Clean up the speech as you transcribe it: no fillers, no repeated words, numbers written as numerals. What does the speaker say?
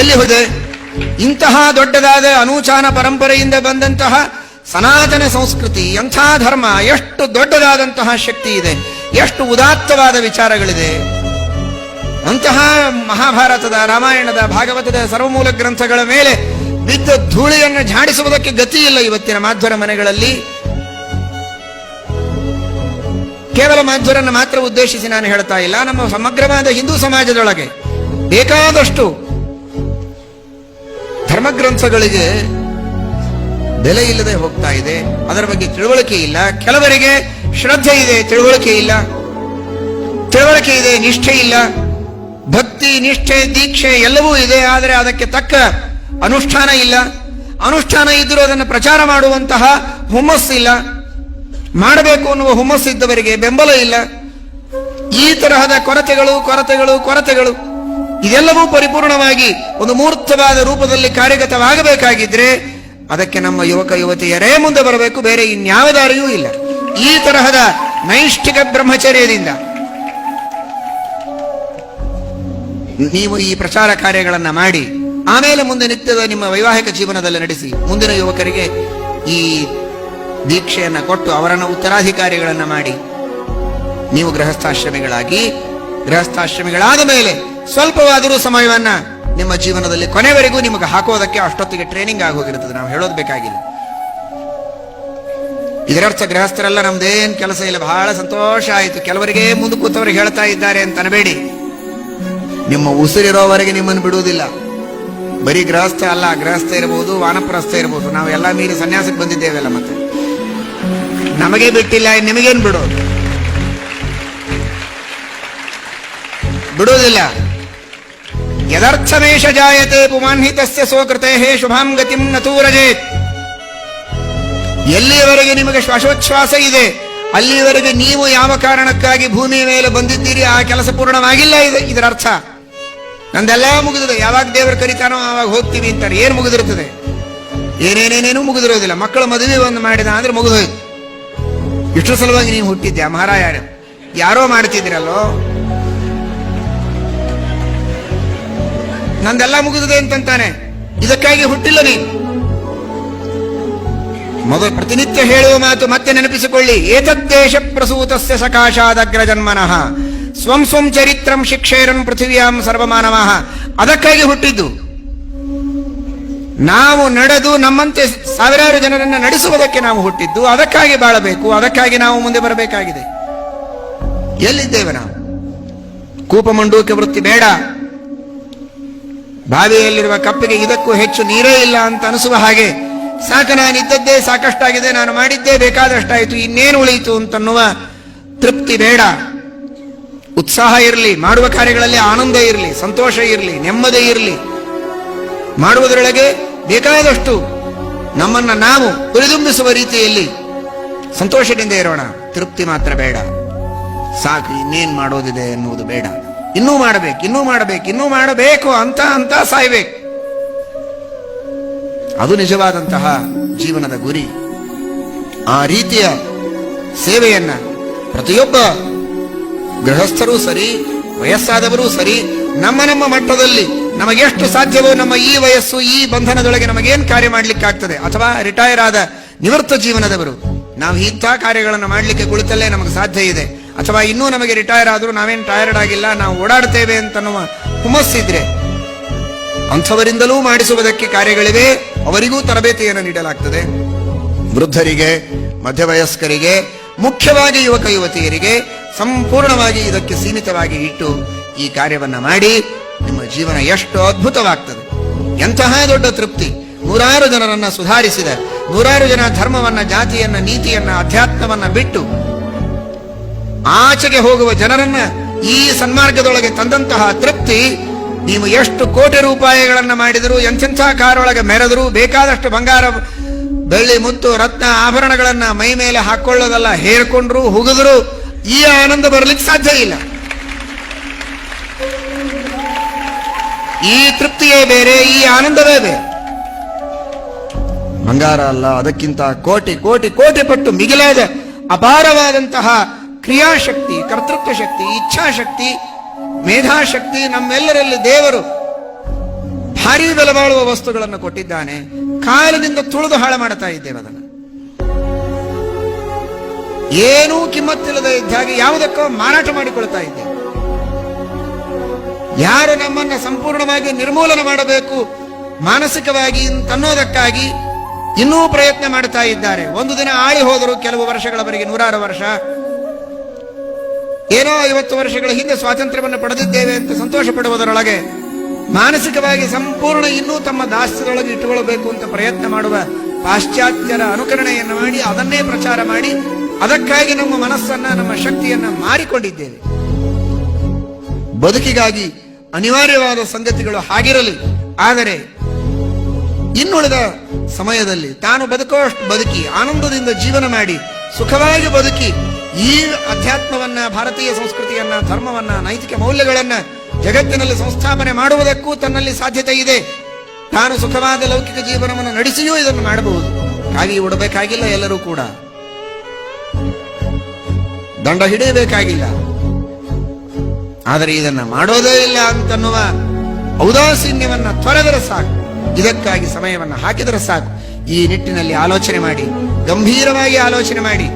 ಎಲ್ಲಿ ಹೋದೆ? ಇಂತಹ ದೊಡ್ಡದಾದ ಅನೂಚಾನ ಪರಂಪರೆಯಿಂದ ಬಂದಂತಹ ಸನಾತನ ಸಂಸ್ಕೃತಿ, ಎಂಥ ಧರ್ಮ, ಎಷ್ಟು ದೊಡ್ಡದಾದಂತಹ ಶಕ್ತಿ ಇದೆ, ಎಷ್ಟು ಉದಾತ್ತವಾದ ವಿಚಾರಗಳಿದೆ. ಅಂತಹ ಮಹಾಭಾರತದ, ರಾಮಾಯಣದ, ಭಾಗವತದ ಸರ್ವಮೂಲ ಗ್ರಂಥಗಳ ಮೇಲೆ ಬಿದ್ದ ಧೂಳಿಯನ್ನು ಝಾಡಿಸುವುದಕ್ಕೆ ಗತಿ ಇಲ್ಲ ಇವತ್ತಿನ ಮಾಧ್ವರ ಮನೆಗಳಲ್ಲಿ. ಕೇವಲ ಮಾಧ್ವರನ್ನು ಮಾತ್ರ ಉದ್ದೇಶಿಸಿ ನಾನು ಹೇಳ್ತಾ ಇಲ್ಲ, ನಮ್ಮ ಸಮಗ್ರವಾದ ಹಿಂದೂ ಸಮಾಜದೊಳಗೆ ಬೇಕಾದಷ್ಟು ಧರ್ಮಗ್ರಂಥಗಳಿಗೆ ಬೆಲೆ ಇಲ್ಲದೆ ಹೋಗ್ತಾ ಇದೆ. ಅದರ ಬಗ್ಗೆ ತಿಳುವಳಿಕೆ ಇಲ್ಲ. ಕೆಲವರಿಗೆ ಶ್ರದ್ಧೆ ಇದೆ, ತಿಳುವಳಿಕೆ ಇಲ್ಲ. ತಿಳುವಳಿಕೆ ಇದೆ, ನಿಷ್ಠೆ ಇಲ್ಲ. ಭಕ್ತಿ, ನಿಷ್ಠೆ, ದೀಕ್ಷೆ ಎಲ್ಲವೂ ಇದೆ, ಆದರೆ ಅದಕ್ಕೆ ತಕ್ಕ ಅನುಷ್ಠಾನ ಇಲ್ಲ. ಅನುಷ್ಠಾನ ಇದ್ದರೂ ಅದನ್ನು ಪ್ರಚಾರ ಮಾಡುವಂತಹ ಹುಮ್ಮಸ್ಸಿಲ್ಲ. ಮಾಡಬೇಕು ಅನ್ನುವ ಹುಮ್ಮಸ್ಸಿದ್ದವರಿಗೆ ಬೆಂಬಲ ಇಲ್ಲ. ಈ ತರಹದ ಕೊರತೆಗಳು ಇದೆಲ್ಲವೂ ಪರಿಪೂರ್ಣವಾಗಿ ಒಂದು ಮೂರ್ತವಾದ ರೂಪದಲ್ಲಿ ಕಾರ್ಯಗತವಾಗಬೇಕಾಗಿದ್ರೆ ಅದಕ್ಕೆ ನಮ್ಮ ಯುವಕ ಯುವತಿಯರೇ ಮುಂದೆ ಬರಬೇಕು, ಬೇರೆ ಇನ್ಯಾವ ದಾರಿಯೂ ಇಲ್ಲ. ಈ ತರಹದ ನೈಷ್ಠಿಕ ಬ್ರಹ್ಮಚರ್ಯದಿಂದ ನೀವು ಈ ಪ್ರಚಾರ ಕಾರ್ಯಗಳನ್ನು ಮಾಡಿ ಆಮೇಲೆ ಮುಂದೆ ನಿತ್ಯದ ನಿಮ್ಮ ವೈವಾಹಿಕ ಜೀವನದಲ್ಲಿ ನಡೆಸಿ ಮುಂದಿನ ಯುವಕರಿಗೆ ಈ ದೀಕ್ಷೆಯನ್ನು ಕೊಟ್ಟು ಅವರನ್ನು ಉತ್ತರಾಧಿಕಾರಿಗಳನ್ನು ಮಾಡಿ ನೀವು ಗೃಹಸ್ಥಾಶ್ರಮಿಗಳಾದ ಮೇಲೆ ಸ್ವಲ್ಪವಾದರೂ ಸಮಯವನ್ನ ನಿಮ್ಮ ಜೀವನದಲ್ಲಿ ಕೊನೆವರೆಗೂ ನಿಮಗೆ ಹಾಕೋದಕ್ಕೆ ಅಷ್ಟೊತ್ತಿಗೆ ಟ್ರೈನಿಂಗ್ ಆಗೋಗಿರುತ್ತದೆ. ನಾವು ಹೇಳೋದು ಬೇಕಾಗಿಲ್ಲ. ಇದರರ್ಥ ಗೃಹಸ್ಥರೆಲ್ಲ ನಮ್ದೇನ್ ಕೆಲಸ ಇಲ್ಲ, ಬಹಳ ಸಂತೋಷ ಆಯಿತು, ಕೆಲವರಿಗೆ ಮುಂದೆ ಕೂತವರಿಗೆ ಹೇಳ್ತಾ ಇದ್ದಾರೆ ಅಂತ ಅನಬೇಡಿ. ನಿಮ್ಮ ಉಸಿರಿರೋವರೆಗೆ ನಿಮ್ಮನ್ನು ಬಿಡುವುದಿಲ್ಲ. ಬರೀ ಗೃಹಸ್ಥ ಅಲ್ಲ, ಗೃಹಸ್ಥ ಇರಬಹುದು, ವಾನಪ್ರಸ್ಥ ಇರಬಹುದು. ನಾವು ಎಲ್ಲ ಮೀರಿ ಸನ್ಯಾಸಕ್ಕೆ ಬಂದಿದ್ದೇವೆಲ್ಲ, ಮತ್ತೆ ನಮಗೆ ಬಿಟ್ಟಿಲ್ಲ, ನಿಮಗೇನು ಬಿಡುವುದಿಲ್ಲ. ಯದರ್ಥಮೇಶ ಜಾಯತೆ ಪುಮಾನ್ಹಿತಸ್ಯ ಸ್ವಕೃತೆ ಶುಭಾಂ ಗತಿಂ ನತೂರಜೇತ್. ಎಲ್ಲಿಯವರೆಗೆ ನಿಮಗೆ ಶ್ವಾಸೋಚ್ಛ್ವಾಸ ಇದೆ ಅಲ್ಲಿಯವರೆಗೆ ನೀವು ಯಾವ ಕಾರಣಕ್ಕಾಗಿ ಭೂಮಿಯ ಮೇಲೆ ಬಂದಿದ್ದೀರಿ ಆ ಕೆಲಸ ಪೂರ್ಣವಾಗಿಲ್ಲ. ಇದರ ಅರ್ಥ ನಂದೆಲ್ಲ ಮುಗಿದಿದೆ, ಯಾವಾಗ ದೇವರು ಕರಿತಾನೋ ಆವಾಗ ಹೋಗ್ತೀವಿ ಅಂತಾರೆ. ಏನು ಮುಗಿದಿರ್ತದೆ? ಏನೇನೇನೇನೂ ಮುಗಿದಿರೋದಿಲ್ಲ. ಮಕ್ಕಳ ಮದುವೆ ಒಂದು ಮಾಡಿದ ಅಂದ್ರೆ ಮುಗಿದೋಯ್ತು. ಇಷ್ಟು ಸಲುವಾಗಿ ನೀವು ಹುಟ್ಟಿದ್ಯಾ ಮಹಾರಾಯ? ಯಾರೋ ಮಾಡ್ತಿದ್ದೀರಲ್ಲೋ, ನಂದೆಲ್ಲ ಮುಗಿದಿದೆ ಅಂತಂತಾನೆ. ಇದಕ್ಕಾಗಿ ಹುಟ್ಟಿಲ್ಲ ನೀನು. ಮೊದಲು ಪ್ರತಿನಿತ್ಯ ಹೇಳುವ ಮಾತು ಮತ್ತೆ ನೆನಪಿಸಿಕೊಳ್ಳಿ. ಏತದ್ದೇಶ ಪ್ರಸೂತಸ್ಯ ಸಕಾಶಾದಗ್ರ ಜನ್ಮನಃ ಸ್ವಂ ಸ್ವಂ ಚರಿತ್ರಂ ಶಿಕ್ಷೇರನ್ ಪೃಥಿವ್ಯಾಂ ಸರ್ವಮಾನವಃ. ಅದಕ್ಕಾಗಿ ಹುಟ್ಟಿದ್ದು. ನಾವು ನಡೆದು ನಮ್ಮಂತೆ ಸಾವಿರಾರು ಜನರನ್ನು ನಡೆಸುವುದಕ್ಕೆ ನಾವು ಹುಟ್ಟಿದ್ದು. ಅದಕ್ಕಾಗಿ ಬಾಳಬೇಕು, ಅದಕ್ಕಾಗಿ ನಾವು ಮುಂದೆ ಬರಬೇಕಾಗಿದೆ. ಎಲ್ಲಿದ್ದೇವೆ ನಾವು? ಕೂಪಮಂಡೂಕ ವೃತ್ತಿ ಬೇಡ. ಬಾವಿಯಲ್ಲಿರುವ ಕಪ್ಪಿಗೆ ಇದಕ್ಕೂ ಹೆಚ್ಚು ನೀರೇ ಇಲ್ಲ ಅಂತ ಅನಿಸುವ ಹಾಗೆ, ಸಾಕು ನಾನಿದ್ದದ್ದೇ ಸಾಕಷ್ಟಾಗಿದೆ, ನಾನು ಮಾಡಿದ್ದೇ ಬೇಕಾದಷ್ಟಾಯಿತು, ಇನ್ನೇನು ಉಳಿಯಿತು ಅಂತನ್ನುವ ತೃಪ್ತಿ ಬೇಡ. ಉತ್ಸಾಹ ಇರಲಿ, ಮಾಡುವ ಕಾರ್ಯಗಳಲ್ಲಿ ಆನಂದ ಇರಲಿ, ಸಂತೋಷ ಇರಲಿ, ನೆಮ್ಮದಿ ಇರಲಿ. ಮಾಡುವುದರೊಳಗೆ ಬೇಕಾದಷ್ಟು ನಮ್ಮನ್ನ ನಾವು ಹುರಿದುಂಬಿಸುವ ರೀತಿಯಲ್ಲಿ ಸಂತೋಷದಿಂದ ಇರೋಣ. ತೃಪ್ತಿ ಮಾತ್ರ ಬೇಡ. ಸಾಕು, ಇನ್ನೇನು ಮಾಡೋದಿದೆ ಎನ್ನುವುದು ಬೇಡ. ಇನ್ನೂ ಮಾಡಬೇಕು ಅಂತ ಸಾಯ್ಬೇಕು. ಅದು ನಿಜವಾದಂತಹ ಜೀವನದ ಗುರಿ. ಆ ರೀತಿಯ ಸೇವೆಯನ್ನ ಪ್ರತಿಯೊಬ್ಬ ಗೃಹಸ್ಥರೂ ಸರಿ, ವಯಸ್ಸಾದವರೂ ಸರಿ, ನಮ್ಮ ಮಟ್ಟದಲ್ಲಿ ನಮಗೆಷ್ಟು ಸಾಧ್ಯವೋ ನಮ್ಮ ಈ ವಯಸ್ಸು, ಈ ಬಂಧನದೊಳಗೆ ನಮಗೇನು ಕಾರ್ಯ ಮಾಡ್ಲಿಕ್ಕಾಗ್ತದೆ, ಅಥವಾ ರಿಟೈರ್ ಆದ ನಿವೃತ್ತ ಜೀವನದವರು ನಾವು ಇಂಥ ಕಾರ್ಯಗಳನ್ನು ಮಾಡಲಿಕ್ಕೆ ಕುಳಿತಲ್ಲೇ ನಮಗೆ ಸಾಧ್ಯ ಇದೆ, ಅಥವಾ ಇನ್ನೂ ನಮಗೆ ರಿಟೈರ್ ಆದರೂ ನಾವೇನು ಟೈರ್ಡ್ ಆಗಿಲ್ಲ, ನಾವು ಓಡಾಡ್ತೇವೆ ಅಂತನ್ನುವ ಹುಮ್ಮಸ್ಸಿದ್ರೆ ಅಂಥವರಿಂದಲೂ ಮಾಡಿಸುವುದಕ್ಕೆ ಕಾರ್ಯಗಳಿವೆ. ಅವರಿಗೂ ತರಬೇತಿಯನ್ನು ನೀಡಲಾಗ್ತದೆ. ವೃದ್ಧರಿಗೆ, ಮಧ್ಯವಯಸ್ಕರಿಗೆ, ಮುಖ್ಯವಾಗಿ ಯುವಕ ಯುವತಿಯರಿಗೆ ಸಂಪೂರ್ಣವಾಗಿ ಇದಕ್ಕೆ ಸೀಮಿತವಾಗಿ ಇಟ್ಟು ಈ ಕಾರ್ಯವನ್ನ ಮಾಡಿ ನಿಮ್ಮ ಜೀವನ ಎಷ್ಟು ಅದ್ಭುತವಾಗ್ತದೆ. ಎಂತಹ ದೊಡ್ಡ ತೃಪ್ತಿ. ನೂರಾರು ಜನರನ್ನ ಸುಧಾರಿಸಿದ, ನೂರಾರು ಜನ ಧರ್ಮವನ್ನ, ಜಾತಿಯನ್ನ, ನೀತಿಯನ್ನ, ಅಧ್ಯಾತ್ಮವನ್ನ ಬಿಟ್ಟು ಆಚೆಗೆ ಹೋಗುವ ಜನರನ್ನ ಈ ಸನ್ಮಾರ್ಗದೊಳಗೆ ತಂದಂತಹ ತೃಪ್ತಿ. ನೀವು ಎಷ್ಟು ಕೋಟಿ ರೂಪಾಯಿಗಳನ್ನ ಮಾಡಿದರೂ, ಎಂಥೆಂಥ ಕಾರೊಳಗೆ ಮೆರೆದರೂ, ಬೇಕಾದಷ್ಟು ಬಂಗಾರ, ಬೆಳ್ಳಿ, ಮುತ್ತು, ರತ್ನ, ಆಭರಣಗಳನ್ನ ಮೈ ಮೇಲೆ ಹಾಕೊಳ್ಳೋದಲ್ಲ, ಹೇರ್ಕೊಂಡ್ರು, ಹುಗಿದ್ರು ಈ ಆನಂದ ಬರಲಿಕ್ಕೆ ಸಾಧ್ಯ ಇಲ್ಲ. ಈ ತೃಪ್ತಿಯೇ ಬೇರೆ, ಈ ಆನಂದವೇ ಬೇರೆ. ಬಂಗಾರ ಅಲ್ಲ, ಅದಕ್ಕಿಂತ ಕೋಟಿ ಕೋಟಿ ಕೋಟಿ ಪಟ್ಟು ಮಿಗಿಲಾದ ಅಪಾರವಾದಂತಹ ಕ್ರಿಯಾಶಕ್ತಿ, ಕರ್ತೃತ್ವ ಶಕ್ತಿ, ಇಚ್ಛಾಶಕ್ತಿ, ಮೇಧಾಶಕ್ತಿ ನಮ್ಮೆಲ್ಲರಲ್ಲಿ ದೇವರು ಭಾರೀ ಬೆಲೆ ಬಾಳುವ ವಸ್ತುಗಳನ್ನು ಕೊಟ್ಟಿದ್ದಾನೆ. ಕಾಲದಿಂದ ತುಳಿದು ಹಾಳು ಮಾಡ್ತಾ ಇದ್ದೇವೆ ಅದನ್ನು. ಏನೂ ಕಿಮ್ಮತ್ತಿಲ್ಲದೆ ಇದ್ದ ಹಾಗೆ ಯಾವುದಕ್ಕೋ ಮಾರಾಟ ಮಾಡಿಕೊಳ್ತಾ ಇದ್ದೇವೆ. ಯಾರು ನಮ್ಮನ್ನ ಸಂಪೂರ್ಣವಾಗಿ ನಿರ್ಮೂಲನೆ ಮಾಡಬೇಕು ಮಾನಸಿಕವಾಗಿ ಅಂತನ್ನೋದಕ್ಕಾಗಿ ಇನ್ನೂ ಪ್ರಯತ್ನ ಮಾಡ್ತಾ ಇದ್ದಾರೆ. ಒಂದು ದಿನ ಆಳಿ ಹೋದರು, ಕೆಲವು ವರ್ಷಗಳವರೆಗೆ, 100 ವರ್ಷ, ಏನೋ 50 ವರ್ಷಗಳ ಹಿಂದೆ ಸ್ವಾತಂತ್ರ್ಯವನ್ನು ಪಡೆದಿದ್ದೇವೆ ಅಂತ ಸಂತೋಷ ಪಡುವುದರೊಳಗೆ ಮಾನಸಿಕವಾಗಿ ಸಂಪೂರ್ಣ ಇನ್ನೂ ತಮ್ಮ ದಾಸ್ಯದೊಳಗೆ ಇಟ್ಟುಕೊಳ್ಳಬೇಕು ಅಂತ ಪ್ರಯತ್ನ ಮಾಡುವ ಪಾಶ್ಚಾತ್ಯರ ಅನುಕರಣೆಯನ್ನು ಮಾಡಿ ಅದನ್ನೇ ಪ್ರಚಾರ ಮಾಡಿ ಅದಕ್ಕಾಗಿ ನಮ್ಮ ಮನಸ್ಸನ್ನ, ನಮ್ಮ ಶಕ್ತಿಯನ್ನ ಮಾರಿಕೊಂಡಿದ್ದೇವೆ. ಬದುಕಿಗಾಗಿ ಅನಿವಾರ್ಯವಾದ ಸಂಗತಿಗಳು ಹಾಗಿರಲಿ, ಆದರೆ ಇನ್ನುಳಿದ ಸಮಯದಲ್ಲಿ ತಾನು ಬದುಕೋಷ್ಟು ಬದುಕಿ ಆನಂದದಿಂದ ಜೀವನ ಮಾಡಿ ಸುಖವಾಗಿ ಬದುಕಿ ಈ ಅಧ್ಯಾತ್ಮವನ್ನ, ಭಾರತೀಯ ಸಂಸ್ಕೃತಿಯನ್ನ, ಧರ್ಮವನ್ನ, ನೈತಿಕ ಮೌಲ್ಯಗಳನ್ನ ಜಗತ್ತಿನಲ್ಲಿ ಸಂಸ್ಥಾಪನೆ ಮಾಡುವುದಕ್ಕೂ ತನ್ನಲ್ಲಿ ಸಾಧ್ಯತೆ ಇದೆ. ತಾನು ಸುಖವಾದ ಲೌಕಿಕ ಜೀವನವನ್ನು ನಡೆಸಿಯೂ ಇದನ್ನು ಮಾಡಬಹುದು. ಕಾಗಿ ಉಡಬೇಕಾಗಿಲ್ಲ, ಎಲ್ಲರೂ ಕೂಡ ದಂಡ ಹಿಡಿಯಬೇಕಾಗಿಲ್ಲ. ಆದರೆ ಇದನ್ನ ಮಾಡೋದೇ ಇಲ್ಲ ಅಂತನ್ನುವ ಔದಾಸೀನ್ಯವನ್ನ ತೊರೆದರೆ ಸಾಕು. ಇದಕ್ಕಾಗಿ ಸಮಯವನ್ನು ಹಾಕಿದರೆ ಸಾಕು. ಈ ನಿಟ್ಟಿನಲ್ಲಿ ಆಲೋಚನೆ ಮಾಡಿ, ಗಂಭೀರವಾಗಿ ಆಲೋಚನೆ ಮಾಡಿ